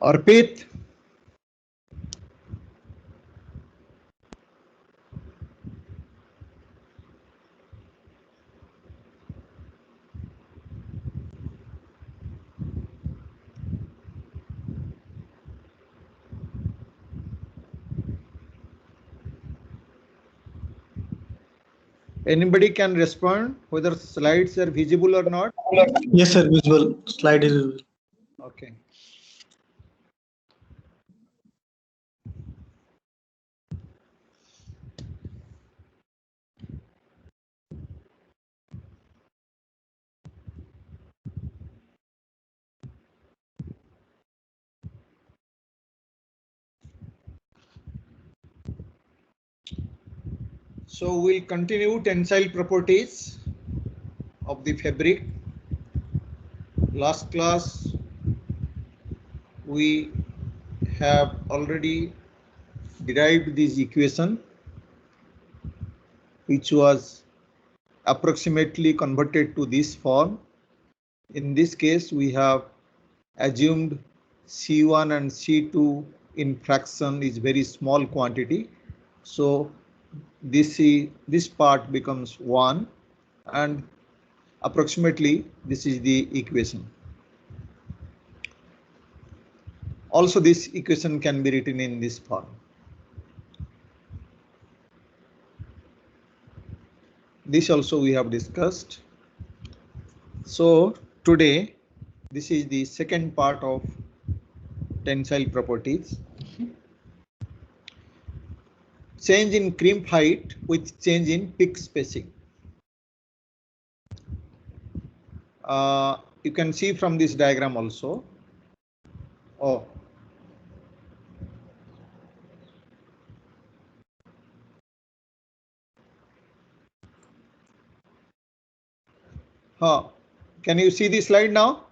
Arpit. Anybody can respond whether slides are visible or not? Yes, sir. Visual slide is visible. Okay. So we'll continue tensile properties of the fabric. Last class we have already derived this equation, which was approximately converted to this form. In this case, we have assumed C1 and C2 in fraction is very small quantity. So this part becomes 1, and approximately this is the equation. Also, this equation can be written in this form. This also we have discussed. So today, this is the second part of tensile properties. Change in crimp height with change in peak spacing. You can see from this diagram also. Oh. Can you see the slide now?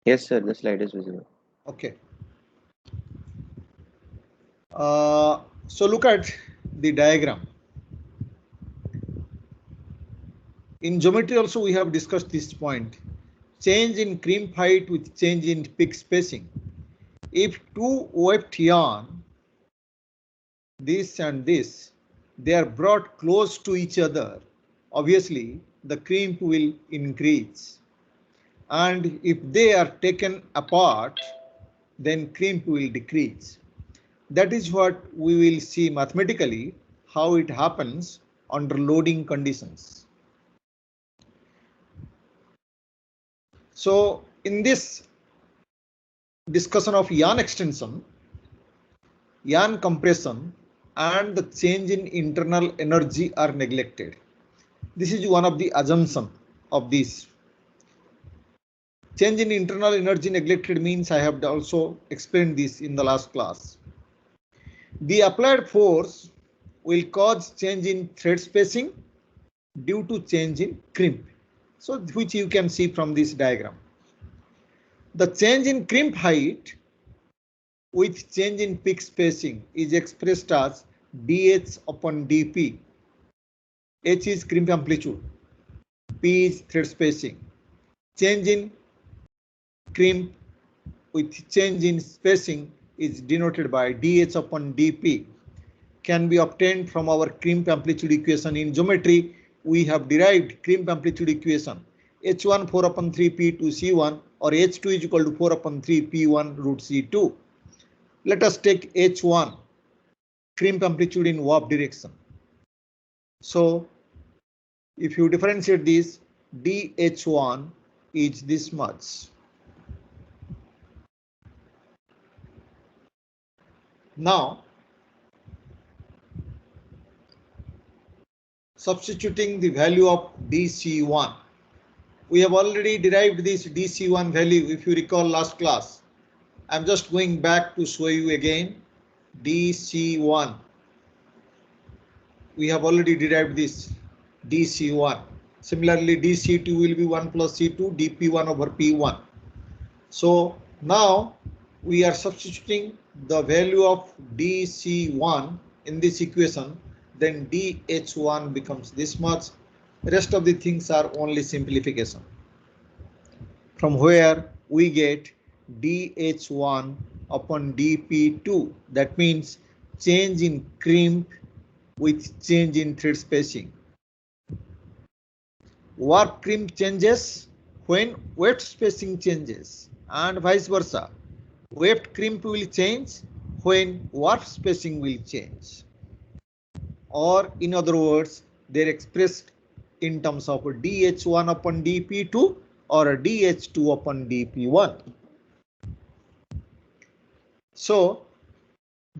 Yes, sir, the slide is visible. Okay. So look at the diagram. In geometry also we have discussed this point. Change in crimp height with change in peak spacing. If two weft yarn, this and this, they are brought close to each other, obviously the crimp will increase. And if they are taken apart, then crimp will decrease. That is what we will see mathematically how it happens under loading conditions. So in this discussion of yarn extension, yarn compression and the change in internal energy are neglected. This is one of the assumptions of this. Change in internal energy neglected means I have also explained this in the last class. The applied force will cause change in thread spacing due to change in crimp. So which you can see from this diagram. The change in crimp height with change in peak spacing is expressed as dH upon dP. H is crimp amplitude, P is thread spacing. Change in crimp with change in spacing is denoted by dH upon dP. Can be obtained from our crimp amplitude equation. In geometry, we have derived crimp amplitude equation. H1 4 upon 3 P2 C1 or H2 is equal to 4 upon 3 P1 root C2. Let us take H1, crimp amplitude in warp direction. So if you differentiate this, dH1 is this much. Now, substituting the value of dC1. We have already derived this dC1 value if you recall last class. I'm just going back to show you again. dC1. We have already derived this dC1. Similarly, dC2 will be 1 plus C2 dP1 over P1. So now we are substituting the value of dC1 in this equation, then dH1 becomes this much. Rest of the things are only simplification. from where we get dH1 upon dP2. That means change in crimp with change in thread spacing. Warp crimp changes when weft spacing changes, and vice versa. Weft crimp will change when warp spacing will change. Or in other words, they're expressed in terms of dH1 upon dP2 or dH2 upon dP1. So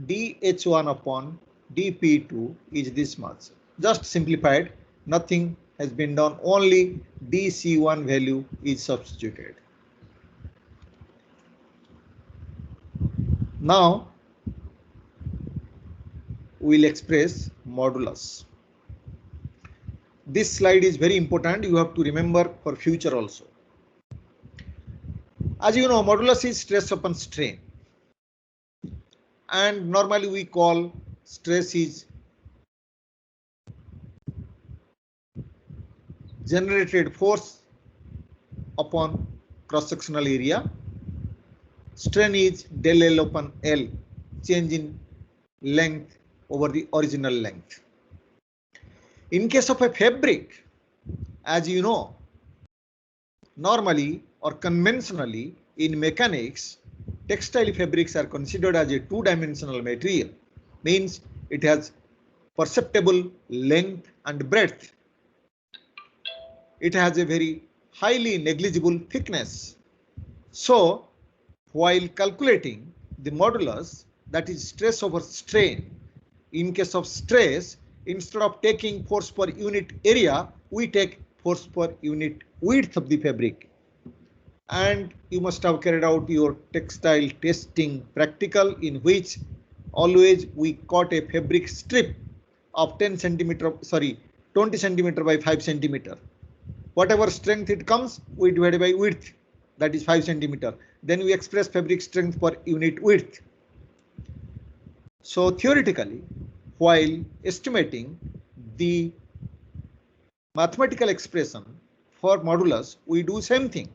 dH1 upon dP2 is this much. Just simplified, nothing has been done, only dC1 value is substituted. Now we'll express modulus. This slide is very important. You have to remember for future also. As you know, modulus is stress upon strain. And normally we call stress is generated force upon cross-sectional area. Strain is del L upon L, change in length over the original length. In case of a fabric, as you know, normally or conventionally in mechanics, textile fabrics are considered as a two-dimensional material, means it has perceptible length and breadth. It has a very highly negligible thickness. So while calculating the modulus, that is stress over strain, in case of stress, instead of taking force per unit area, we take force per unit width of the fabric. And you must have carried out your textile testing practical, in which always we cut a fabric strip of 20 centimeter by 5 centimeter. Whatever strength it comes, we divide by width, that is 5 centimeter. Then we express fabric strength per unit width. So theoretically, while estimating the mathematical expression for modulus, we do same thing.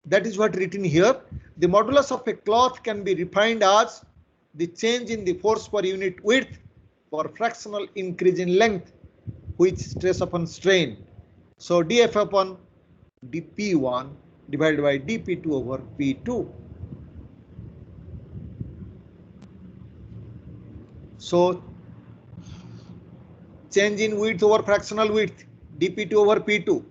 That is what written here. The modulus of a cloth can be defined as the change in the force per unit width for fractional increase in length, which stress upon strain. So dF upon dP1 divided by dP2 over P2. So change in width over fractional width, dP2 over P2,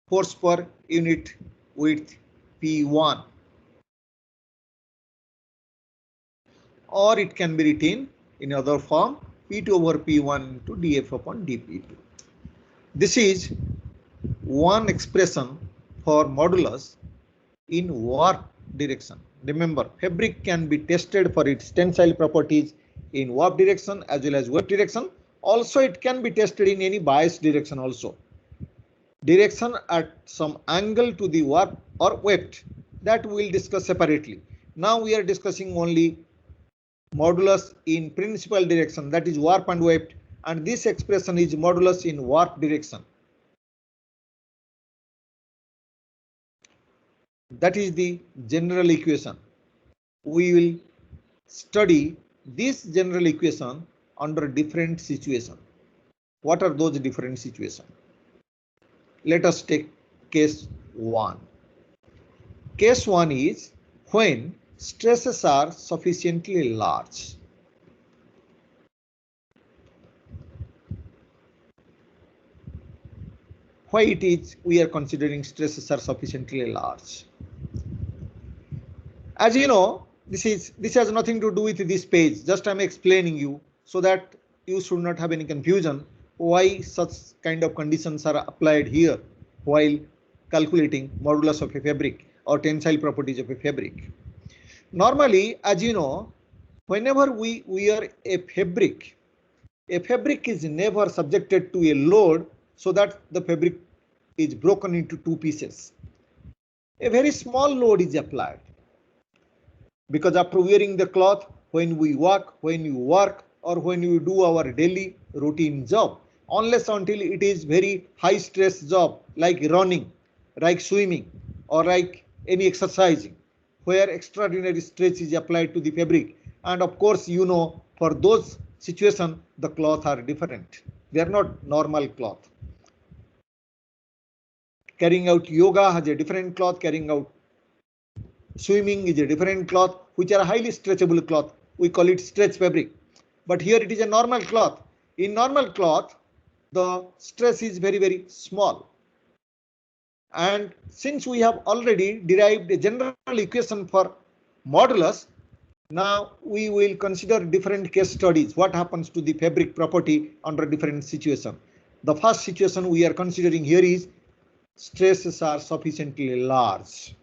force per unit width P1. Or it can be written in other form, P2 over P1 to dF upon dP2. This is one expression for modulus in warp direction. Remember, fabric can be tested for its tensile properties in warp direction as well as weft direction. Also, it can be tested in any bias direction also. Direction at some angle to the warp or weft, that we will discuss separately. Now we are discussing only modulus in principal direction, that is warp and weft, and this expression is modulus in warp direction. That is the general equation. We will study this general equation under different situations. What are those different situations? Let us take case 1. Case 1 is when stresses are sufficiently large. Why it is we are considering stresses are sufficiently large? As you know, this has nothing to do with this page. Just I'm explaining you so that you should not have any confusion why such kind of conditions are applied here while calculating modulus of a fabric or tensile properties of a fabric. Normally, as you know, whenever we wear a fabric is never subjected to a load so that the fabric is broken into two pieces. A very small load is applied, because after wearing the cloth, when we walk, when you work, or when you do our daily routine job, unless until it is very high stress job like running, like swimming or like any exercising, where extraordinary stretch is applied to the fabric. And of course, you know, for those situations, the cloth are different. They are not normal cloth. Carrying out yoga has a different cloth. Carrying out swimming is a different cloth, which are highly stretchable cloth. We call it stretch fabric. But here it is a normal cloth. In normal cloth, the stress is very, very small. And since we have already derived a general equation for modulus, now we will consider different case studies. What happens to the fabric property under different situation? The first situation we are considering here is stresses are sufficiently large.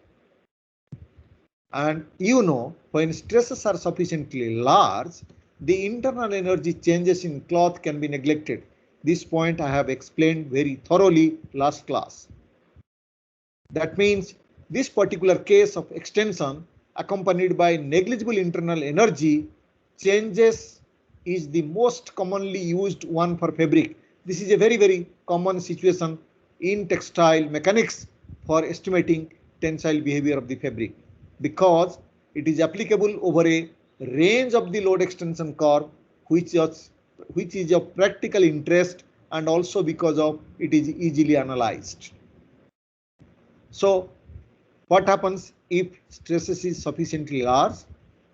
And you know, when stresses are sufficiently large, the internal energy changes in cloth can be neglected. This point I have explained very thoroughly last class. That means this particular case of extension accompanied by negligible internal energy changes is the most commonly used one for fabric. This is a very, very common situation in textile mechanics for estimating tensile behavior of the fabric, because it is applicable over a range of the load extension curve, which is of practical interest, and also because of it is easily analyzed. So what happens if stresses is sufficiently large?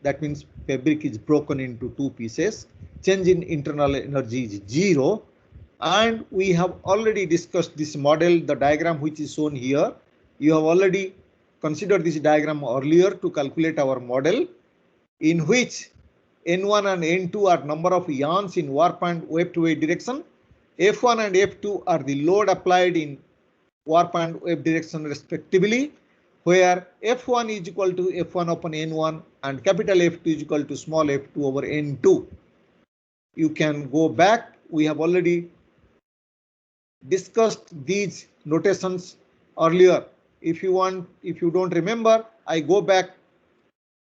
That means fabric is broken into two pieces. Change in internal energy is zero. And we have already discussed this model, the diagram which is shown here. You have already considered this diagram earlier to calculate our model, in which N1 and N2 are number of yarns in warp and weft way direction. F1 and F2 are the load applied in warp and weft direction respectively, where F1 is equal to F1 upon N1 and capital F2 is equal to small f2 over N2. You can go back. We have already discussed these notations earlier. If you don't remember, I go back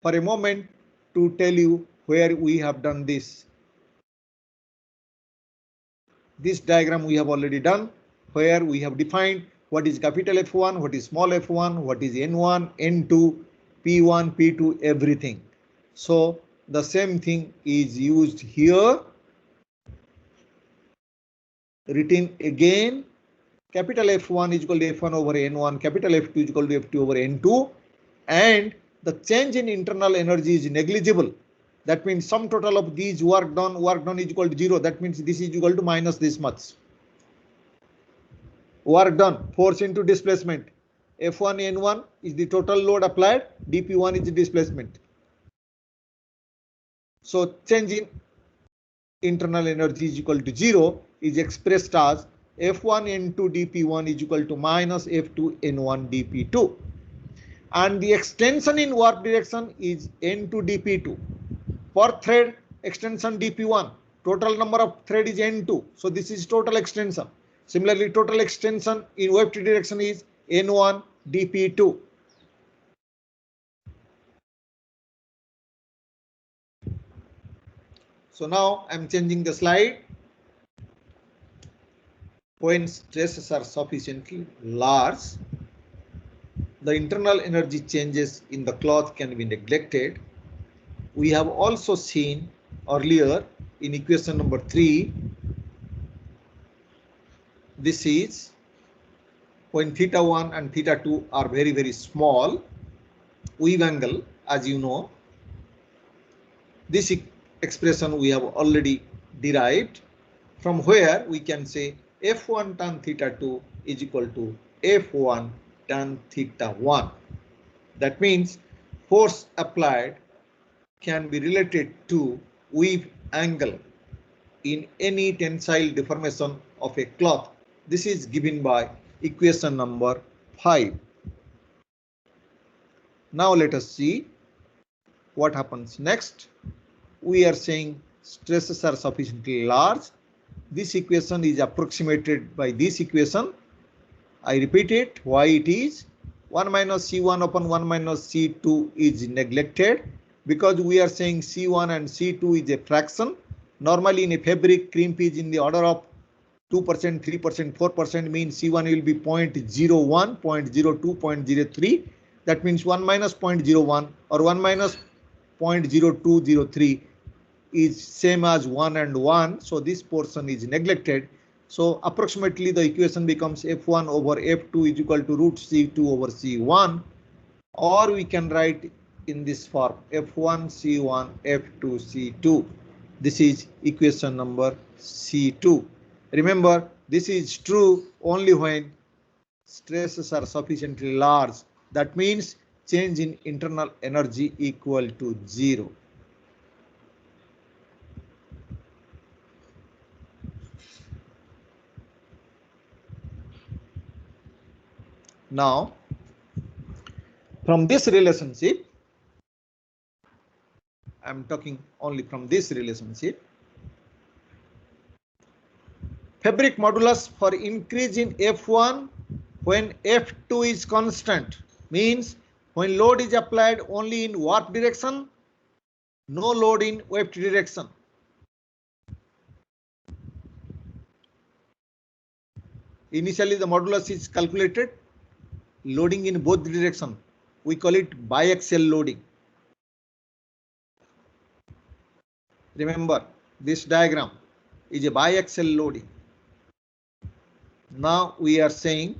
for a moment to tell you where we have done this. This diagram we have already done, where we have defined what is capital F1, what is small f1, what is N1, N2, P1, P2, everything. So the same thing is used here. Written again, capital F1 is equal to F1 over N1, capital F2 is equal to F2 over N2, and the change in internal energy is negligible. That means sum total of these work done is equal to 0. That means this is equal to minus this much. Work done, force into displacement. F1 N1 is the total load applied, dP1 is the displacement. So change in internal energy is equal to 0 is expressed as F1 N2 dP1 is equal to minus F2 N1 dP2. And the extension in warp direction is N2 dP2. Per thread extension dP1. Total number of thread is N2. So this is total extension. Similarly, total extension in weft direction is N1 dP2. So now I'm changing the slide. When stresses are sufficiently large, the internal energy changes in the cloth can be neglected. We have also seen earlier in equation number 3, this is when theta 1 and theta 2 are very, very small, weave angle, as you know. This expression we have already derived, from where we can say F1 tan theta 2 is equal to F1 tan theta 1. That means force applied can be related to weave angle in any tensile deformation of a cloth. This is given by equation number 5. Now let us see what happens next. We are saying stresses are sufficiently large. This equation is approximated by this equation. I repeat it, why it is 1 minus C1 upon 1 minus C2 is neglected, because we are saying C1 and C2 is a fraction. Normally in a fabric, crimp is in the order of 2%, 3%, 4% means C1 will be 0.01, 0.02, 0.03. That means 1 minus 0.01 or 1 minus 0.0203 is same as 1 and 1. So this portion is neglected. So approximately the equation becomes F1 over F2 is equal to root C2 over C1, or we can write in this form F1 C1 F2 C2. This is equation number C2. Remember, this is true only when stresses are sufficiently large. That means change in internal energy equal to 0. Now, from this relationship, I'm talking only from this relationship, fabric modulus for increase in F1 when F2 is constant means when load is applied only in warp direction, no load in weft direction. Initially the modulus is calculated loading in both direction. We call it biaxial loading. Remember, this diagram is a biaxial loading. Now we are saying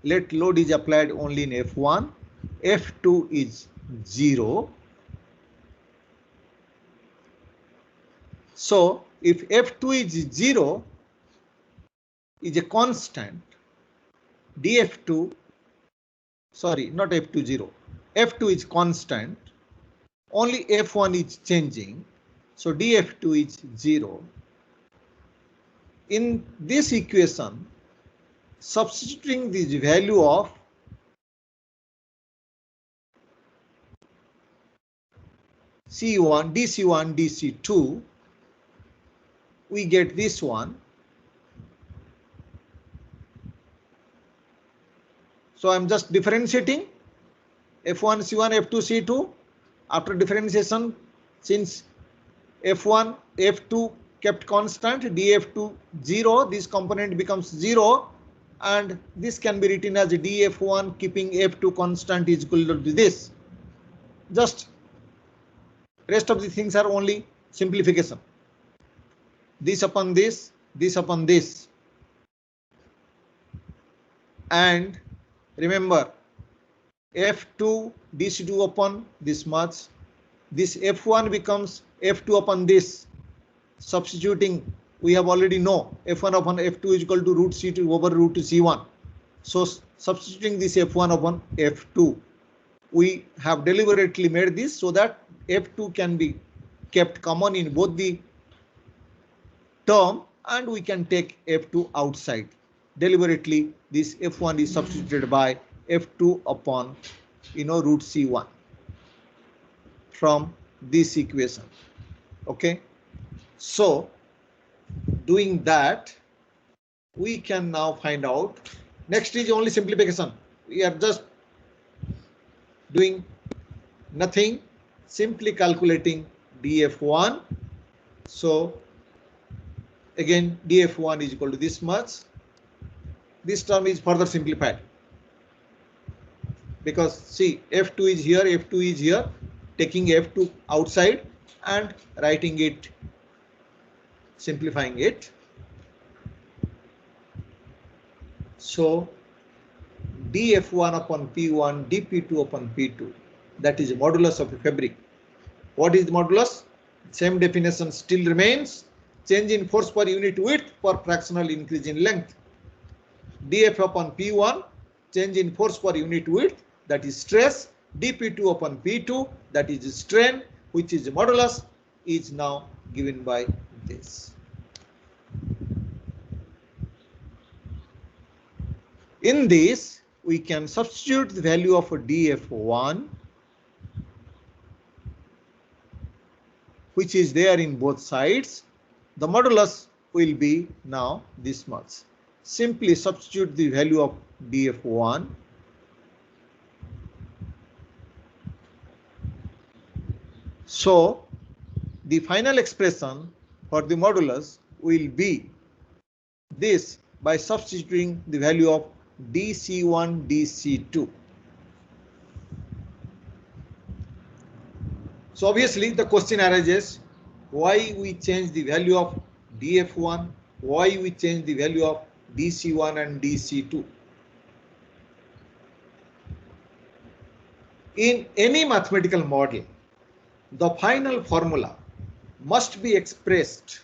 let load is applied only in F1, F2 is 0. So if F2 is 0 is a constant, dF2, sorry, not F2 0, F2 is constant, only F1 is changing, so dF2 is 0. In this equation, substituting this value of C1, dC1, dC2, we get this one. So I'm just differentiating F1, C1, F2, C2. After differentiation, since F1, F2 kept constant, dF2 0, this component becomes 0, and this can be written as dF1 keeping F2 constant is equal to this. Just rest of the things are only simplification. This upon this, this upon this. And remember, F2 dC2 upon this much. This F1 becomes F2 upon this. Substituting, we have already know F1 upon F2 is equal to root C2 over root C1. So substituting this F1 upon F2, we have deliberately made this so that F2 can be kept common in both the term and we can take F2 outside. Deliberately, this F1 is substituted by F2 upon root C1 from this equation. Okay, so doing that, we can now find out. Next is only simplification. We are just doing nothing, simply calculating dF1. So again, dF1 is equal to this much. This term is further simplified because see, F2 is here, F2 is here, taking F2 outside and writing it, simplifying it. So dF1 upon P1, dP2 upon P2, that is modulus of a fabric. What is the modulus? Same definition still remains. Change in force per unit width per fractional increase in length. dF upon P1, change in force per unit width, that is stress. dP2 upon P2, that is strain, which is modulus, is now given by this. In this, we can substitute the value of dF1, which is there in both sides. The modulus will be now this much. Simply substitute the value of dF1. So the final expression for the modulus will be this by substituting the value of dC1, dC2. So obviously the question arises, why we change the value of dF1, why we change the value of dC1 and dC2. In any mathematical model, the final formula must be expressed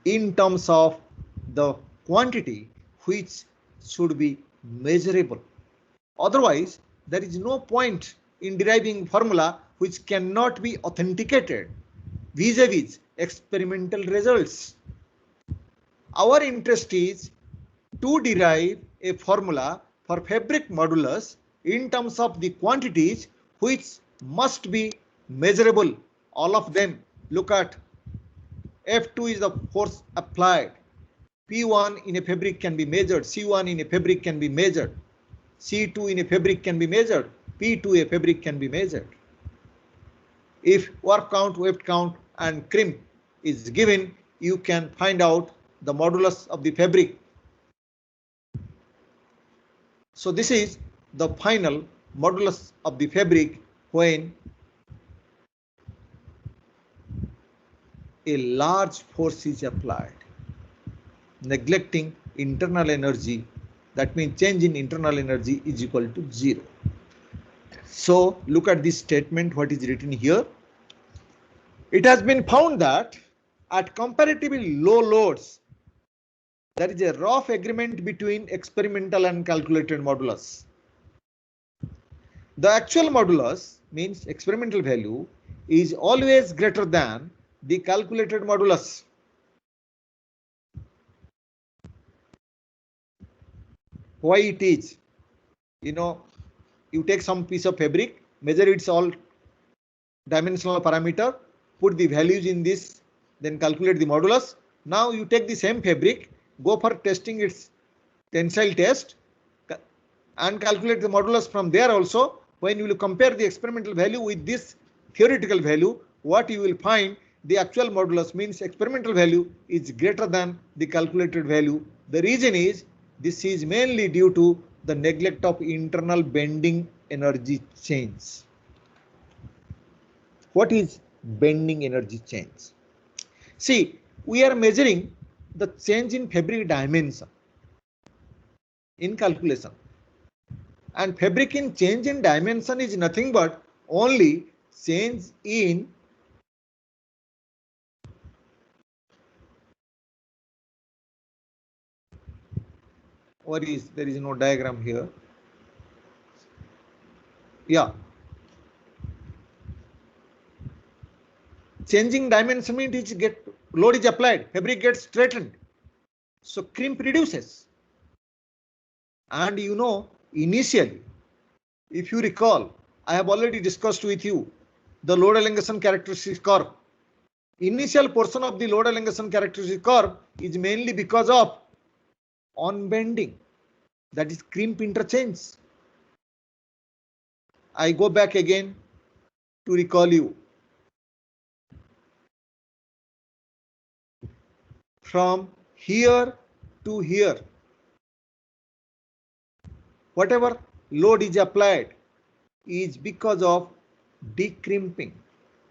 in terms of the quantity which should be measurable. Otherwise, there is no point in deriving formula which cannot be authenticated vis-a-vis experimental results. Our interest is to derive a formula for fabric modulus in terms of the quantities which must be measurable. All of them. Look at F2 is the force applied. P1 in a fabric can be measured. C1 in a fabric can be measured. C2 in a fabric can be measured. P2 a fabric can be measured. If work count, weft count and crimp is given, you can find out the modulus of the fabric. So this is the final modulus of the fabric when a large force is applied, neglecting internal energy. That means change in internal energy is equal to 0. So look at this statement, what is written here. It has been found that at comparatively low loads, there is a rough agreement between experimental and calculated modulus. The actual modulus means experimental value is always greater than the calculated modulus. Why it is? You take some piece of fabric, measure its all dimensional parameter, put the values in this, then calculate the modulus. Now you take the same fabric, go for testing its tensile test and calculate the modulus from there also. When you will compare the experimental value with this theoretical value, what you will find, the actual modulus means experimental value is greater than the calculated value. The reason is this is mainly due to the neglect of internal bending energy change. What is bending energy change? See, we are measuring the change in fabric dimension in calculation. And fabric in change in dimension is nothing but only change in there is no diagram here. Yeah. Changing dimension means load is applied, fabric gets straightened. So crimp reduces. And initially, if you recall, I have already discussed with you the load elongation characteristic curve. Initial portion of the load elongation characteristic curve is mainly because of on-bending, that is crimp interchange. I go back again to recall you. From here to here, whatever load is applied is because of decrimping.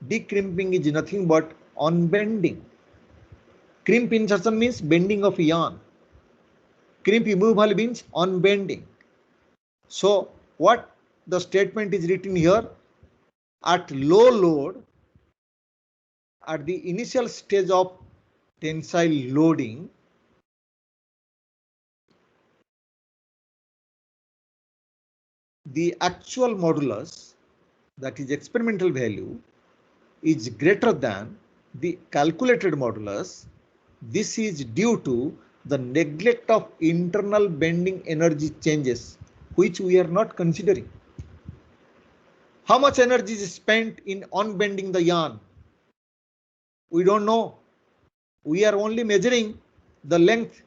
Decrimping is nothing but on-bending. Crimp insertion means bending of yarn. Crimp removal means on-bending. So what the statement is written here, at low load, at the initial stage of tensile loading, the actual modulus, that is experimental value, is greater than the calculated modulus. This is due to the neglect of internal bending energy changes, which we are not considering. How much energy is spent in on-bending the yarn? We don't know. We are only measuring the length,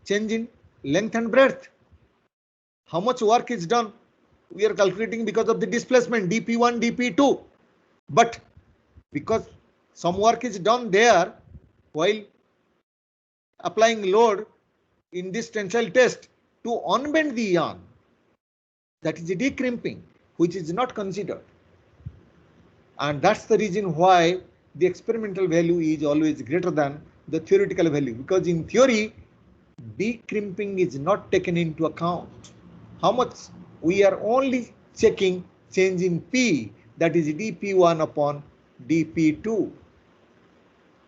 change in length and breadth. How much work is done? We are calculating because of the displacement dP1, dP2. But because some work is done there while applying load in this tensile test to unbend the yarn. That is decrimping, which is not considered. And that's the reason why the experimental value is always greater than the theoretical value, because in theory, decrimping is not taken into account. How much? We are only checking change in P, that is dP1 upon dP2.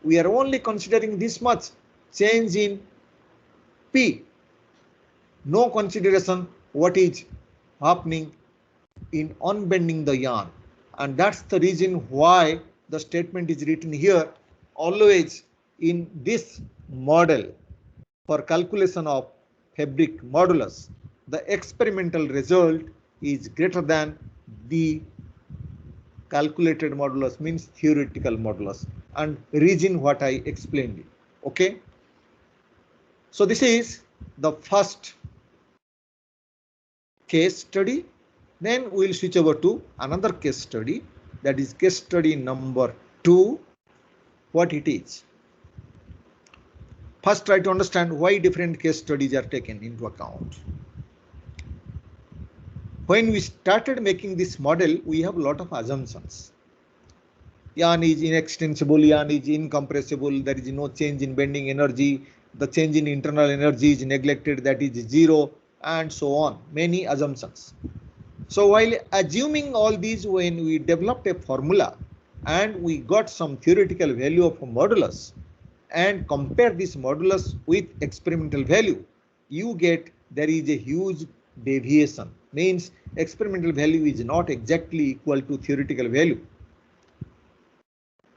We are only considering this much change in P. No consideration what is happening in unbending the yarn. And that's the reason why the statement is written here. Always in this model, for calculation of fabric modulus, the experimental result is greater than the calculated modulus, means theoretical modulus, and reason what I explained. Okay. So this is the first case study. Then we will switch over to another case study, that is case study number 2. What it is? First, try to understand why different case studies are taken into account. When we started making this model, we have a lot of assumptions. Yarn is inextensible, yarn is incompressible, there is no change in bending energy, the change in internal energy is neglected, that is 0, and so on. Many assumptions. So while assuming all these, when we developed a formula and we got some theoretical value of a modulus and compare this modulus with experimental value, you get there is a huge deviation. Means experimental value is not exactly equal to theoretical value.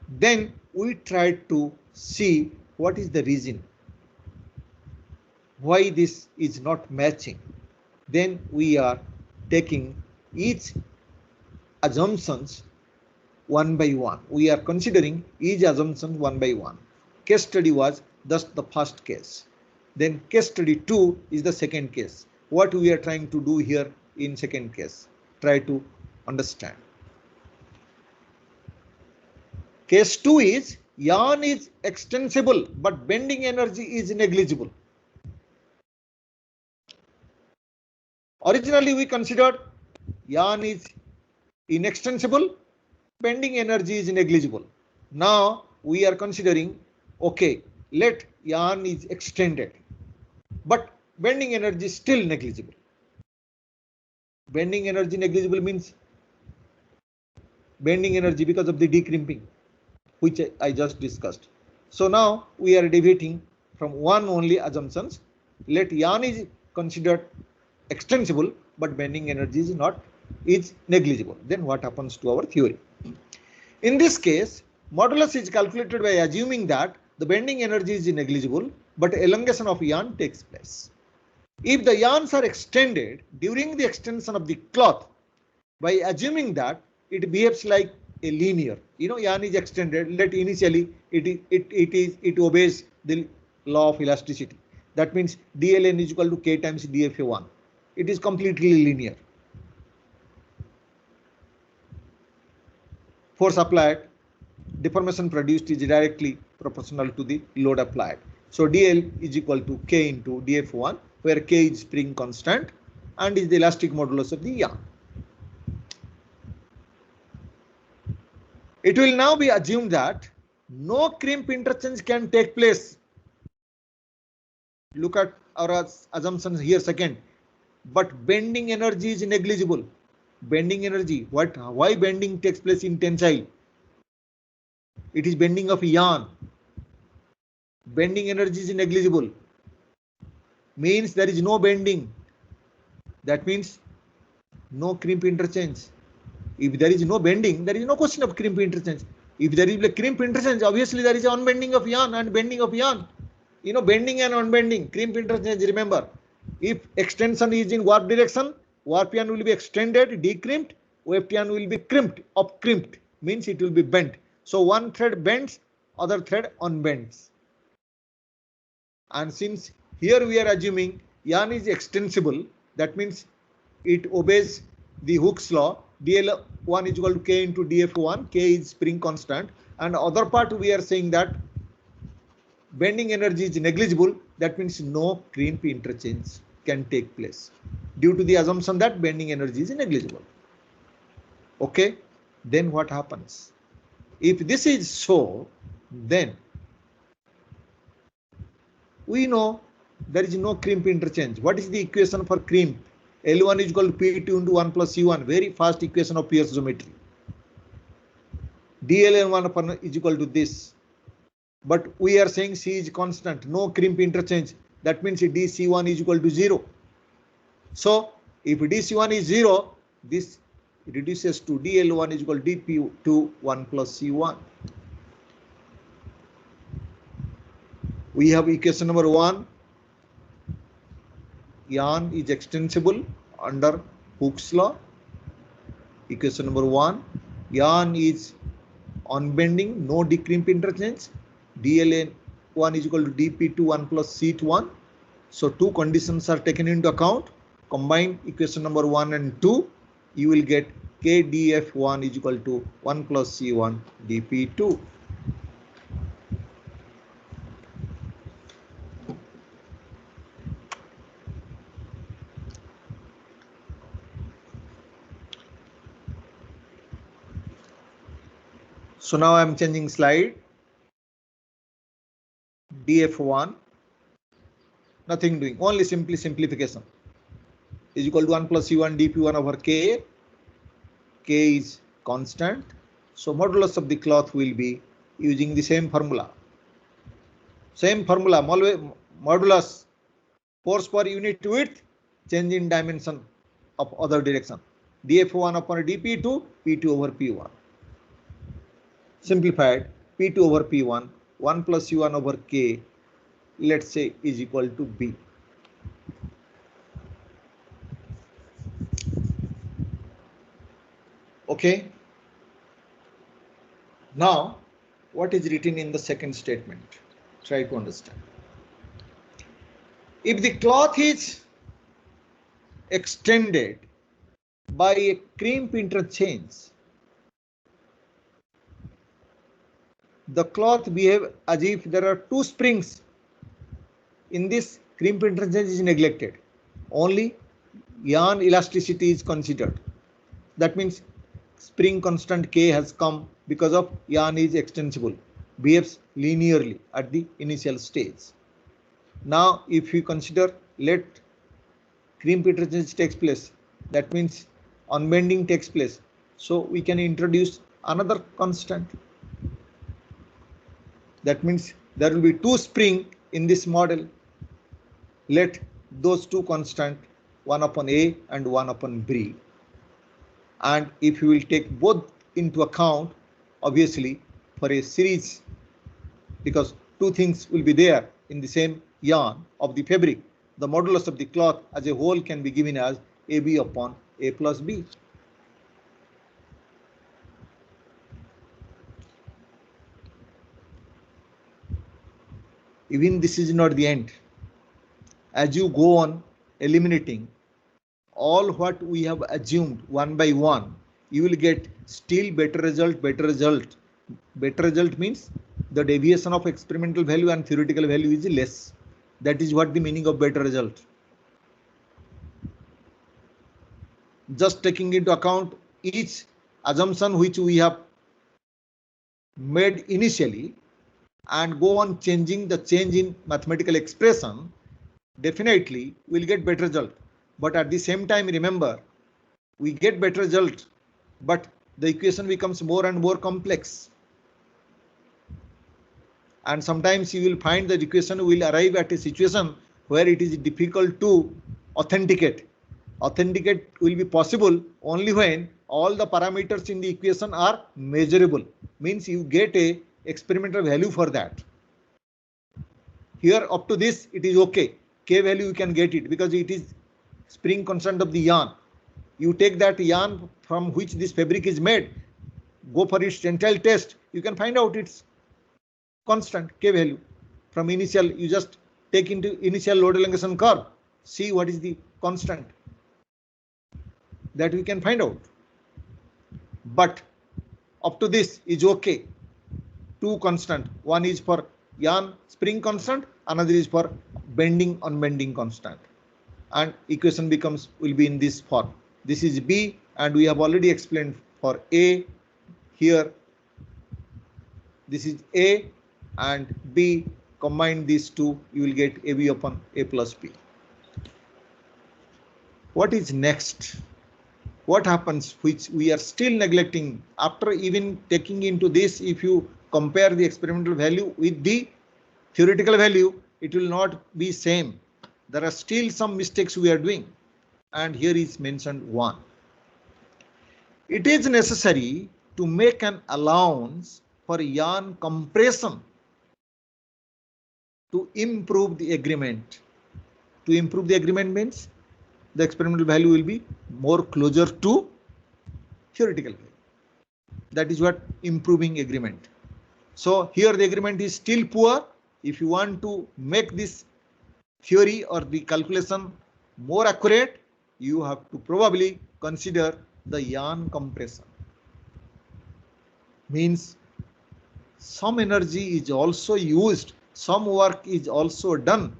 Then we tried to see what is the reason why this is not matching. Then we are taking each assumptions one by one. We are considering each assumption one by one. Case study was just the first case. Then case study 2 is the second case. What we are trying to do here in second case, try to understand. Case 2 is yarn is extensible but bending energy is negligible. Originally we considered yarn is inextensible, bending energy is negligible. Now we are considering, okay, let yarn is extended, but bending energy is still negligible. Bending energy negligible means bending energy because of the decrimping, which I just discussed. So now we are deviating from one only assumptions. Let yarn is considered extensible, but bending energy is negligible. Then what happens to our theory? In this case, modulus is calculated by assuming that the bending energy is negligible, but elongation of yarn takes place. If the yarns are extended during the extension of the cloth, by assuming that it behaves like a linear, yarn is extended, let initially it obeys the law of elasticity. That means dln is equal to k times dfa1. It is completely linear. Force applied, deformation produced is directly proportional to the load applied. So dl is equal to k into df1, where k is spring constant and is the elastic modulus of the yarn. It will now be assumed that no crimp interchange can take place. Look at our assumptions here second. But bending energy is negligible. Bending energy, why bending takes place in tensile? It is bending of yarn. Bending energy is negligible. Means there is no bending. That means no crimp interchange. If there is no bending, there is no question of crimp interchange. If there is a crimp interchange, obviously there is unbending of yarn and bending of yarn. Bending and unbending, crimp interchange, remember. If extension is in warp direction, warp yarn will be extended, decrimped, weft yarn will be crimped, upcrimped, means it will be bent. So one thread bends, other thread unbends. And since here we are assuming yarn is extensible, that means it obeys the Hooke's law, dl1 is equal to k into df1, k is spring constant, and other part we are saying that bending energy is negligible, that means no crimp interchange can take place due to the assumption that bending energy is negligible. Okay, then what happens? If this is so, then we know there is no crimp interchange. What is the equation for crimp? L1 is equal to P2 into 1 plus C1. Very fast equation of piezometry. dln1 upon is equal to this. But we are saying C is constant, no crimp interchange. That means dC1 is equal to 0. So if dC1 is 0, this reduces to dl1 is equal to dP2 1 plus C1. We have equation number 1. Yarn is extensible under Hooke's law. Equation number 1. Yarn is unbending, no decrimp interchange. dln1 is equal to dP2 1 plus C1. So two conditions are taken into account. Combine equation number 1 and 2. You will get KdF1 is equal to 1 plus C1 dP2. So now I am changing slide. dF1, nothing doing, only simply simplification, is equal to 1 plus C1 dP1 over K. K is constant. So modulus of the cloth will be using the same formula. Same formula, modulus force per unit width, change in dimension of other direction. dF1 upon dP2, P2 over P1. Simplified, P2 over P1, 1 plus C1 over K, let's say is equal to B. Okay. Now, what is written in the second statement? Try to understand. If the cloth is extended by a crimp interchange, the cloth behave as if there are two springs. In this, crimp interchange is neglected. Only yarn elasticity is considered. That means spring constant K has come because of yarn is extensible, behaves linearly at the initial stage. Now, if we consider let crimp interchange takes place, that means unbending takes place. So we can introduce another constant. That means there will be two spring in this model. Let those two constant, 1 upon A and 1 upon B. And if you will take both into account, obviously for a series, because two things will be there in the same yarn of the fabric, the modulus of the cloth as a whole can be given as AB upon A plus B. Even this is not the end. As you go on eliminating all what we have assumed one by one, you will get still better result, better result. Better result means the deviation of experimental value and theoretical value is less. That is what the meaning of better result. Just taking into account each assumption which we have made initially and go on changing the change in mathematical expression, definitely we'll get better result. But at the same time, remember, we get better result, but the equation becomes more and more complex. And sometimes you will find that equation will arrive at a situation where it is difficult to authenticate. Authenticate will be possible only when all the parameters in the equation are measurable. Means you get a experimental value for that. Here up to this it is okay. K value you can get it because it is spring constant of the yarn. You take that yarn from which this fabric is made, go for its tensile test, you can find out its constant K value. From initial, you just take into initial load elongation curve, see what is the constant that we can find out. But up to this is okay. Two constant, one is for yarn spring constant, another is for bending unbending constant, and equation becomes will be in this form. This is B, and we have already explained for A. Here this is A and B. Combine these two, you will get AB upon A plus B. What is next? What happens which we are still neglecting after even taking into this? If you compare the experimental value with the theoretical value, it will not be same. There are still some mistakes we are doing, and here is mentioned one. It is necessary to make an allowance for yarn compression to improve the agreement. To improve the agreement means the experimental value will be more closer to theoretical value. That is what improving agreement. So here the agreement is still poor. If you want to make this theory or the calculation more accurate, you have to probably consider the yarn compression. Means some energy is also used, some work is also done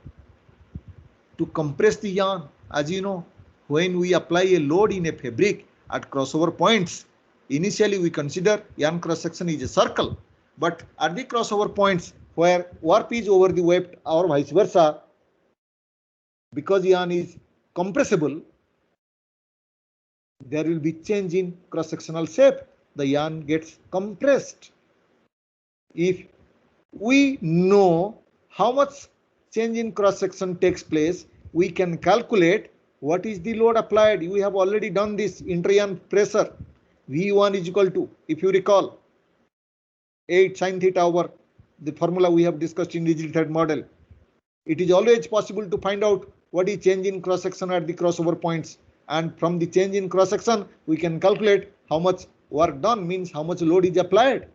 to compress the yarn. As you know, when we apply a load in a fabric at crossover points, initially we consider yarn cross section is a circle, but at the crossover points where warp is over the weft or vice versa, because yarn is compressible, there will be change in cross sectional shape. The yarn gets compressed. If we know how much change in cross section takes place, we can calculate what is the load applied. We have already done this. Inter-yarn pressure V1 is equal to, if you recall, 8 sin theta over the formula we have discussed in rigid thread model. It is always possible to find out what is change in cross section at the crossover points, and from the change in cross section we can calculate how much work done, means how much load is applied.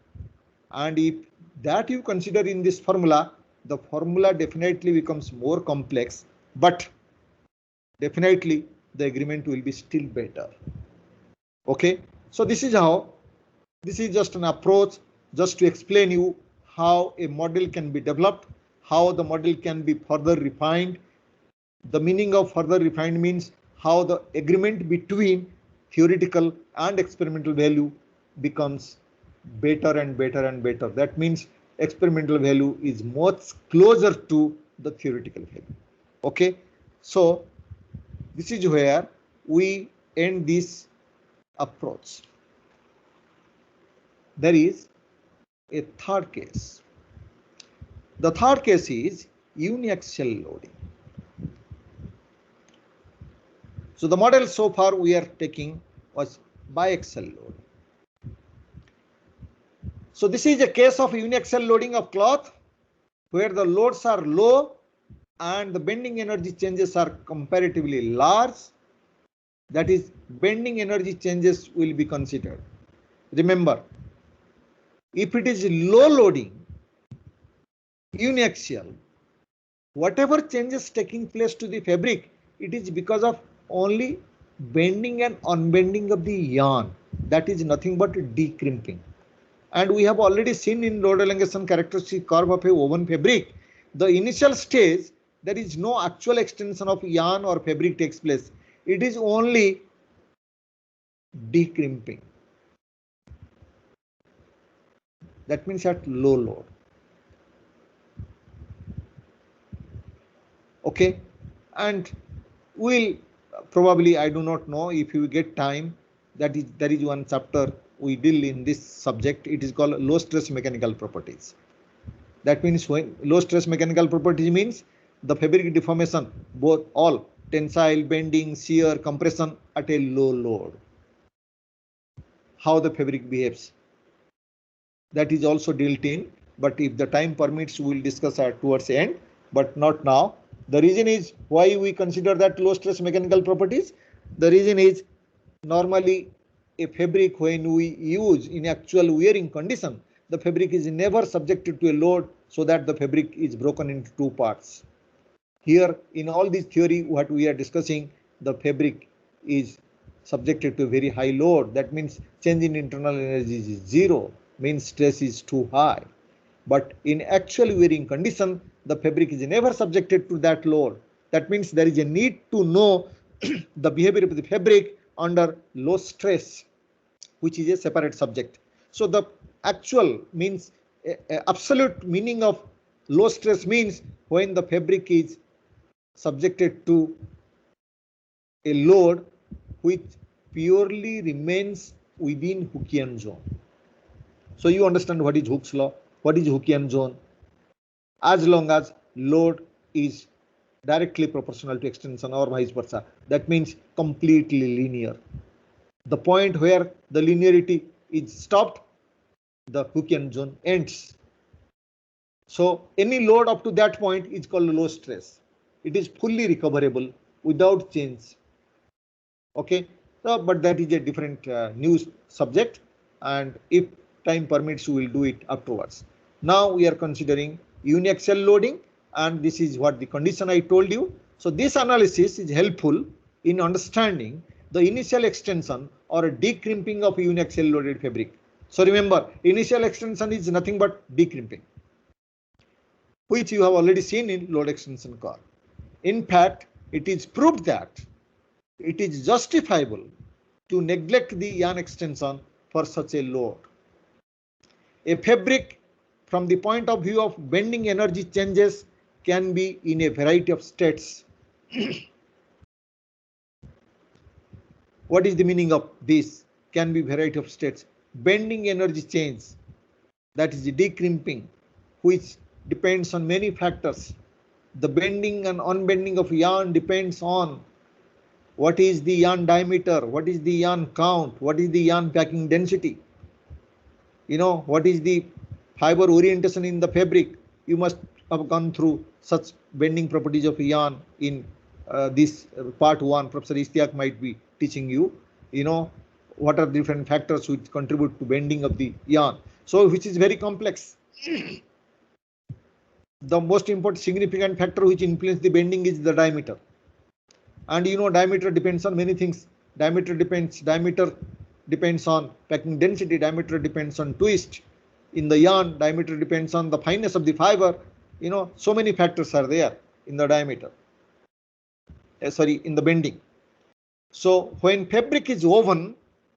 And if that you consider in this formula, the formula definitely becomes more complex, but definitely the agreement will be still better. Okay, so this is how, this is just an approach just to explain you how a model can be developed, how the model can be further refined. The meaning of further refined means how the agreement between theoretical and experimental value becomes better and better and better. That means experimental value is much closer to the theoretical value. Okay, so this is where we end this approach. There is a third case. The third case is uniaxial loading. So the model so far we are taking was biaxial loading. So this is a case of uniaxial loading of cloth where the loads are low and the bending energy changes are comparatively large. That is, bending energy changes will be considered. Remember, if it is low loading, uniaxial, whatever changes taking place to the fabric, it is because of only bending and unbending of the yarn. That is nothing but decrimping. And we have already seen in load elongation characteristic curve of a woven fabric, the initial stage, there is no actual extension of yarn or fabric takes place. It is only decrimping. That means at low load. Okay, and we'll probably, I do not know if you get time, that is, there is one chapter we deal in this subject. It is called low stress mechanical properties. That means when low stress mechanical properties means the fabric deformation, both all tensile, bending, shear, compression at a low load. How the fabric behaves, that is also dealt in, but if the time permits, we will discuss towards the end, but not now. The reason is why we consider that low stress mechanical properties. The reason is normally a fabric when we use in actual wearing condition, the fabric is never subjected to a load so that the fabric is broken into two parts. Here in all this theory what we are discussing, the fabric is subjected to a very high load. That means change in internal energy is zero, means stress is too high. But in actual wearing condition, the fabric is never subjected to that load. That means there is a need to know the behavior of the fabric under low stress, which is a separate subject. So the actual means absolute meaning of low stress means when the fabric is subjected to a load which purely remains within Hookean zone. So you understand what is Hooke's law, what is Hookean zone. As long as load is directly proportional to extension or vice versa, that means completely linear. The point where the linearity is stopped, the Hookean zone ends. So any load up to that point is called low stress. It is fully recoverable without change. Okay, so, but that is a different news subject, and if time permits, we will do it afterwards. Now we are considering uniaxial loading, and this is what the condition I told you. So this analysis is helpful in understanding the initial extension or decrimping of uniaxial loaded fabric. So remember, initial extension is nothing but decrimping, which you have already seen in load extension curve. In fact, it is proved that it is justifiable to neglect the yarn extension for such a load. A fabric, from the point of view of bending energy changes, can be in a variety of states. What is the meaning of this? Can be variety of states. Bending energy change, that is the decrimping, which depends on many factors. The bending and unbending of yarn depends on what is the yarn diameter, what is the yarn count, what is the yarn packing density, what is the fiber orientation in the fabric. You must have gone through such bending properties of yarn in this part 1. Professor Ishtiaq might be teaching you, what are different factors which contribute to bending of the yarn. So which is very complex. The most important significant factor which influences the bending is the diameter. And diameter depends on many things. Diameter depends on packing density, diameter depends on twist in the yarn, diameter depends on the fineness of the fiber. So many factors are there in the diameter. In the bending. So when fabric is woven,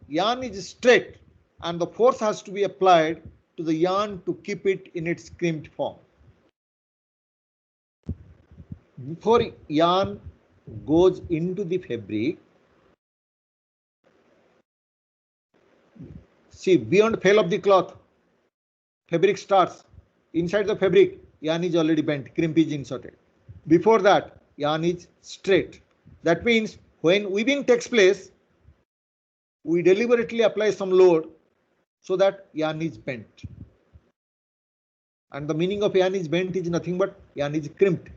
yarn is straight and the force has to be applied to the yarn to keep it in its crimped form. Before yarn goes into the fabric, see, beyond fall of the cloth, fabric starts. Inside the fabric, yarn is already bent, crimp is inserted. Before that, yarn is straight. That means when weaving takes place, we deliberately apply some load so that yarn is bent. And the meaning of yarn is bent is nothing but yarn is crimped.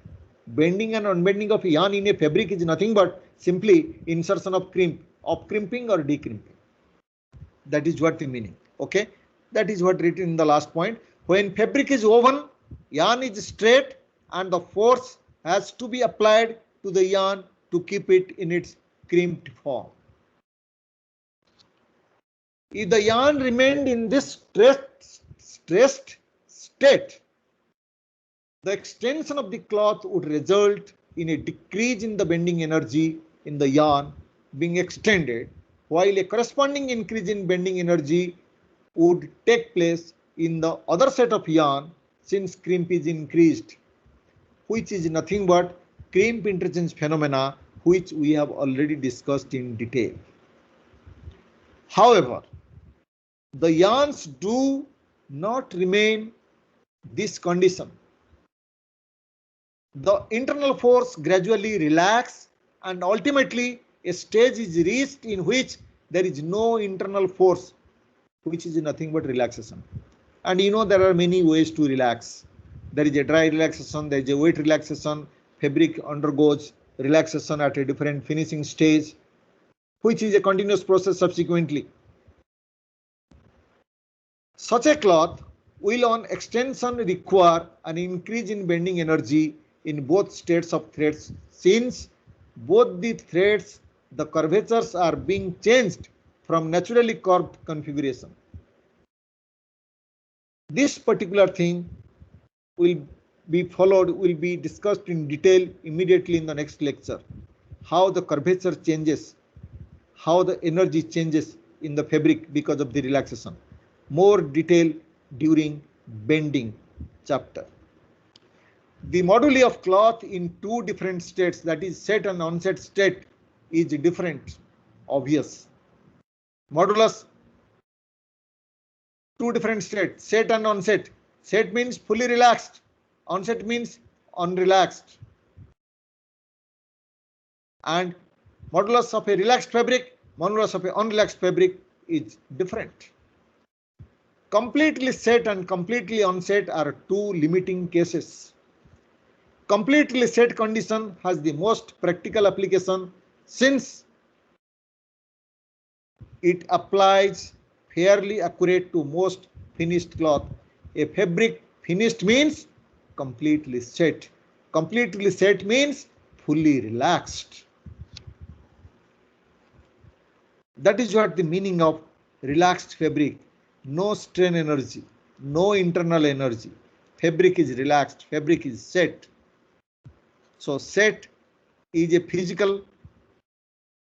Bending and unbending of yarn in a fabric is nothing but simply insertion of crimping or decrimping. That is what the meaning. Okay, that is what written in the last point. When fabric is woven, yarn is straight and the force has to be applied to the yarn to keep it in its crimped form. If the yarn remained in this stressed state, the extension of the cloth would result in a decrease in the bending energy in the yarn being extended, while a corresponding increase in bending energy would take place in the other set of yarn since crimp is increased, which is nothing but crimp interchange phenomena, which we have already discussed in detail. However, the yarns do not remain this condition. The internal force gradually relaxes and ultimately a stage is reached in which there is no internal force, which is nothing but relaxation. And there are many ways to relax. There is a dry relaxation, there is a wet relaxation. Fabric undergoes relaxation at a different finishing stage, which is a continuous process subsequently. Such a cloth will on extension require an increase in bending energy in both states of threads, since both the threads, the curvatures are being changed from naturally curved configuration. This particular thing will will be discussed in detail immediately in the next lecture. How the curvature changes, how the energy changes in the fabric because of the relaxation. More detail during bending chapter. The moduli of cloth in two different states, that is set and onset state, is different, obvious. Modulus, two different states, set and onset. Set means fully relaxed, onset means unrelaxed. And modulus of a relaxed fabric, modulus of a unrelaxed fabric is different. Completely set and completely onset are two limiting cases. Completely set condition has the most practical application since it applies fairly accurate to most finished cloth. A fabric finished means completely set. Completely set means fully relaxed. That is what the meaning of relaxed fabric. No strain energy, no internal energy. Fabric is relaxed, fabric is set. So set is a physical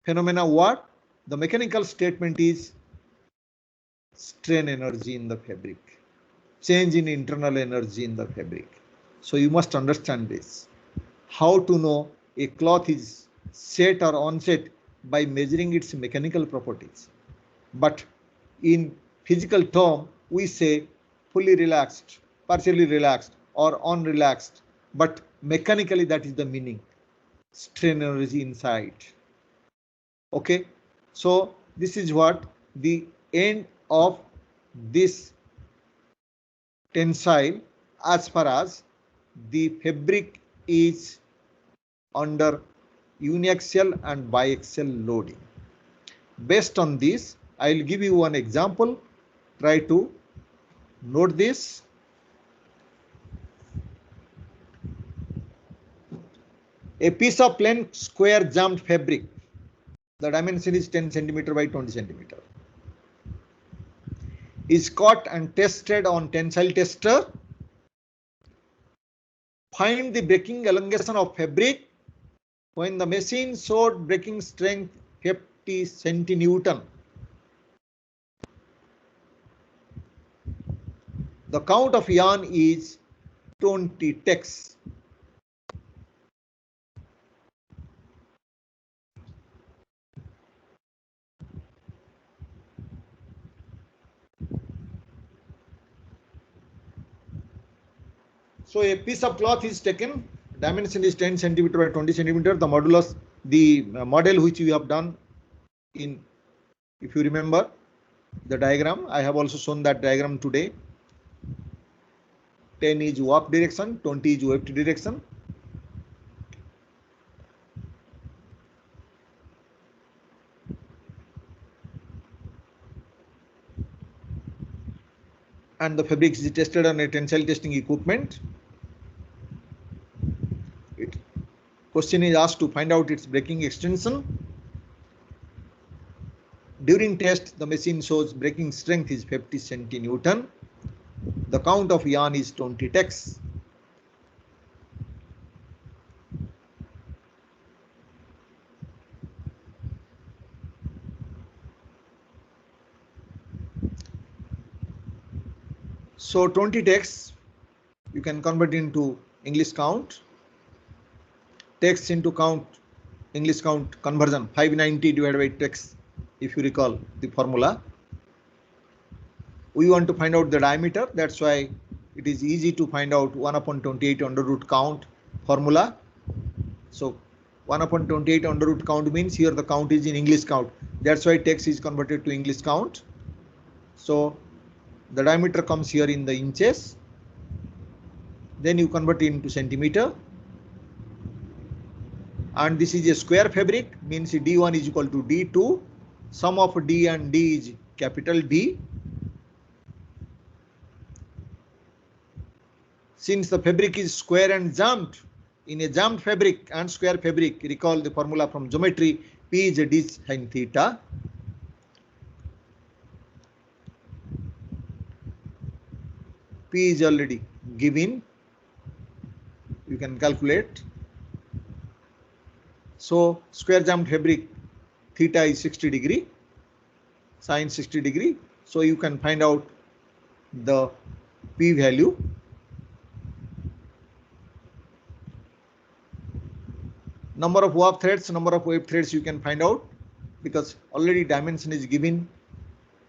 phenomena. What? The mechanical statement is strain energy in the fabric, change in internal energy in the fabric. So you must understand this. How to know a cloth is set or onset by measuring its mechanical properties. But in physical term, we say fully relaxed, partially relaxed, or unrelaxed. But mechanically, that is the meaning. Strain energy inside. Okay, so this is what the end of this tensile as far as the fabric is under uniaxial and biaxial loading. Based on this, I will give you one example. Try to note this. A piece of plain square jammed fabric. The dimension is 10 centimeter by 20 centimeter. Is caught and tested on tensile tester. Find the breaking elongation of fabric when the machine showed breaking strength 50 centinewton. The count of yarn is 20 ticks. So a piece of cloth is taken, dimension is 10 centimeter by 20 centimeter. The modulus, the model which we have done in, if you remember the diagram, I have also shown that diagram today. 10 is warp direction, 20 is weft direction. And the fabric is tested on a tensile testing equipment. Question is asked to find out its breaking extension. During test, the machine shows breaking strength is 50 centinewton. The count of yarn is 20 ticks. So 20 ticks, you can convert into English count. Ticks into count, English count conversion, 590 divided by ticks, if you recall the formula. We want to find out the diameter, that's why it is easy to find out 1 upon 28 under root count formula. So 1 upon 28 under root count means here the count is in English count. That's why ticks is converted to English count. So the diameter comes here in the inches. Then you convert it into centimeter. And this is a square fabric, means D1 is equal to D2. Sum of D and D is capital D. Since the fabric is square and jammed, in a jammed fabric and square fabric, recall the formula from geometry, P is D sin theta. P is already given. you can calculate. So square jammed fabric theta is 60 degree, sine 60 degree. So you can find out the P value. Number of warp threads, number of wave threads you can find out, because already dimension is given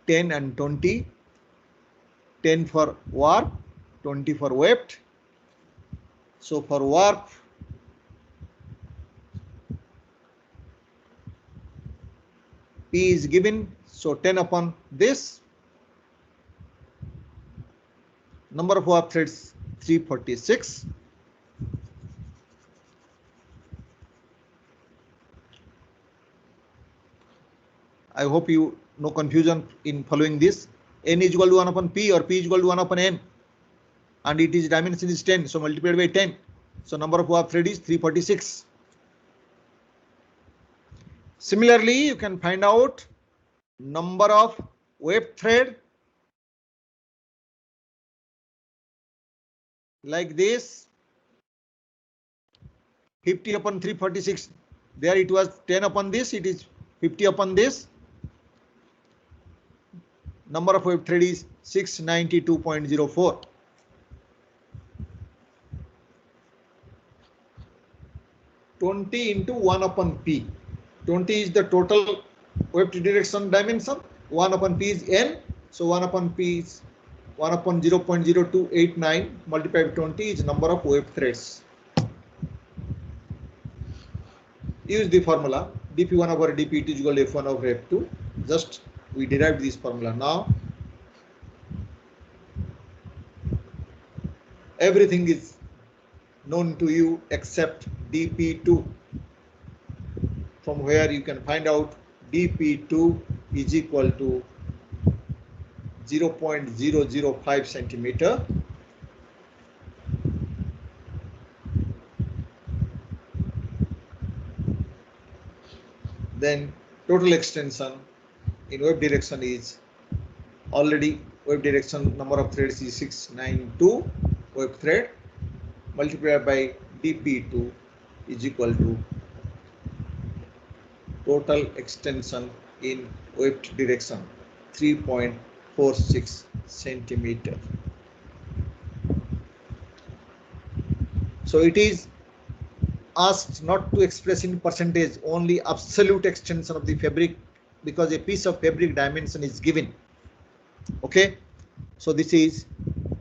10 and 20. 10 for warp, 20 for weft. So for warp, P is given, so 10 upon this. Number of warp threads 346. I hope you no confusion in following this. N is equal to 1 upon P, or P is equal to 1 upon N, and it is dimension is 10, so multiplied by 10. So number of warp thread is 346. Similarly, you can find out number of wave thread like this, 50 upon 346. There it was 10 upon this, it is 50 upon this. Number of wave thread is 692.04. (20) into 1 upon P. 20 is the total wave direction dimension. 1 upon P is N. So 1 upon P is 1 upon 0.0289 multiplied by 20 is number of wave threads. Use the formula dp1 over dp2 is equal to f1 over f2. Just we derived this formula. Now everything is known to you except dp2, from where you can find out dp2 is equal to 0.005 centimeter. Then total extension in wave direction is already wave direction number of threads is 692 wave thread multiplied by dp2 is equal to total extension in wave direction 3.46 centimeter. So it is asked not to express in percentage, only absolute extension of the fabric, because a piece of fabric dimension is given. Okay, so this is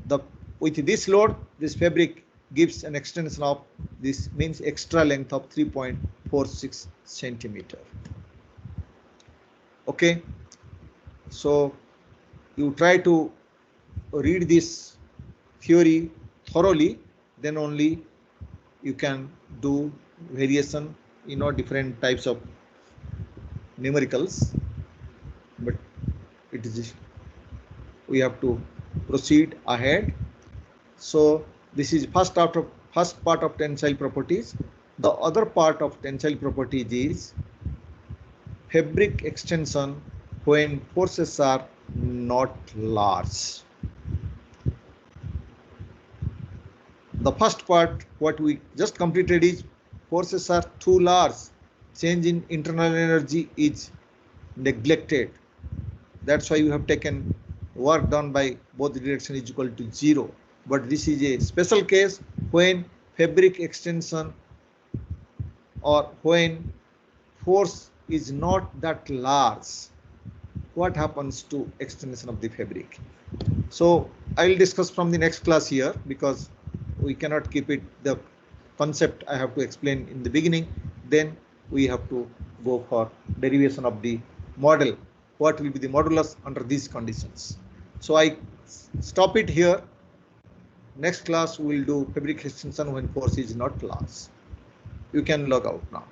the, with this load, this fabric gives an extension of, this means extra length of 3.46 centimeter. Okay, so you try to read this theory thoroughly, then only you can do variation, different types of numericals, but it is, we have to proceed ahead. So this is first part of tensile properties. The other part of tensile properties is fabric extension when forces are not large. The first part, what we just completed, is forces are too large, change in internal energy is neglected. That's why you have taken work done by both direction is equal to 0. But this is a special case when fabric extension or when force is not that large. What happens to extension of the fabric? So I will discuss from the next class here, because we cannot keep it, the concept I have to explain in the beginning, then we have to go for derivation of the model. What will be the modulus under these conditions? So I stop it here. Next class we will do fabric extension when force is not large. You can log out now.